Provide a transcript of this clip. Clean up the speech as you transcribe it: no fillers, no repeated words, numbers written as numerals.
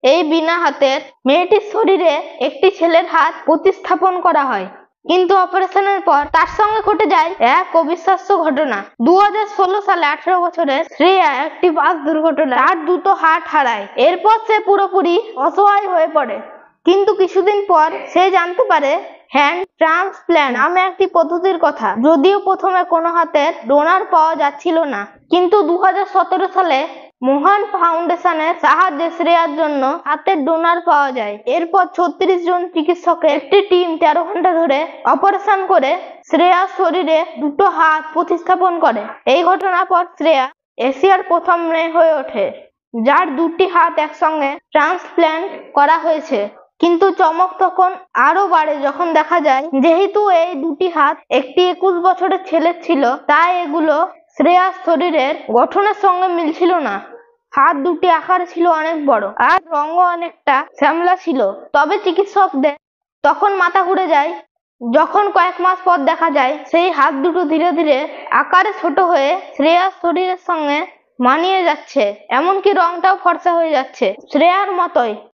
এই বিনা হাতের মেয়েটির শরীরে একটি ছেলের হাত প্রতিস্থাপন করা হয়, কিন্তু অপারেশনের পর তার সঙ্গে ঘটে যায় এক অবিশ্বাস্য ঘটনা। 2016 সালে 18 বছরের শ্রেয়া একটি বাস দুর্ঘটনায় তার দুটো হাত হারায়। এরপর সে পুরোপুরি অসহায় হয়ে পড়ে, কিন্তু কিছুদিন পর সে জানতে পারে হ্যান্ড ট্রান্সপ্ল্যান্ট নামে একটি পদ্ধতির কথা। যদিও প্রথমে কোনো হাতের ডোনার পাওয়া যাচ্ছিল না, কিন্তু 2017 সালে মহান ফাউন্ডেশনের সাহায্যে শ্রেয়ার জন্য হাতের ডোনার পাওয়া যায়। এরপর 36 জন চিকিৎসকের একটি টিম 13 ঘন্টা ধরে অপারেশন করে শ্রেয়ার শরীরে দুটো হাত প্রতিস্থাপন করে। এই ঘটনার পর শ্রেয়া এশিয়ার প্রথম মেয়ে হয়ে ওঠে যার দুটি হাত একসঙ্গে ট্রান্সপ্ল্যান্ট করা হয়েছে। কিন্তু চমক তখন আরো বাড়ে যখন দেখা যায় যেহেতু এই দুটি হাত একটি 21 বছরের ছেলের ছিল, তাই এগুলো শ্রেয়ার শরীরের গঠনের সঙ্গে মিলছিল না। হাত দুটি আকারে ছিল অনেক বড় আর রঙও অনেকটা শ্যামলা ছিল। তবে চিকিৎসকদের তখন মাথা ঘুরে যায় যখন কয়েক মাস পর দেখা যায় সেই হাত দুটো ধীরে ধীরে আকারে ছোট হয়ে শ্রেয়ার শরীরের সঙ্গে মানিয়ে যাচ্ছে, এমনকি রংটাও ফর্সা হয়ে যাচ্ছে শ্রেয়ার মতোই।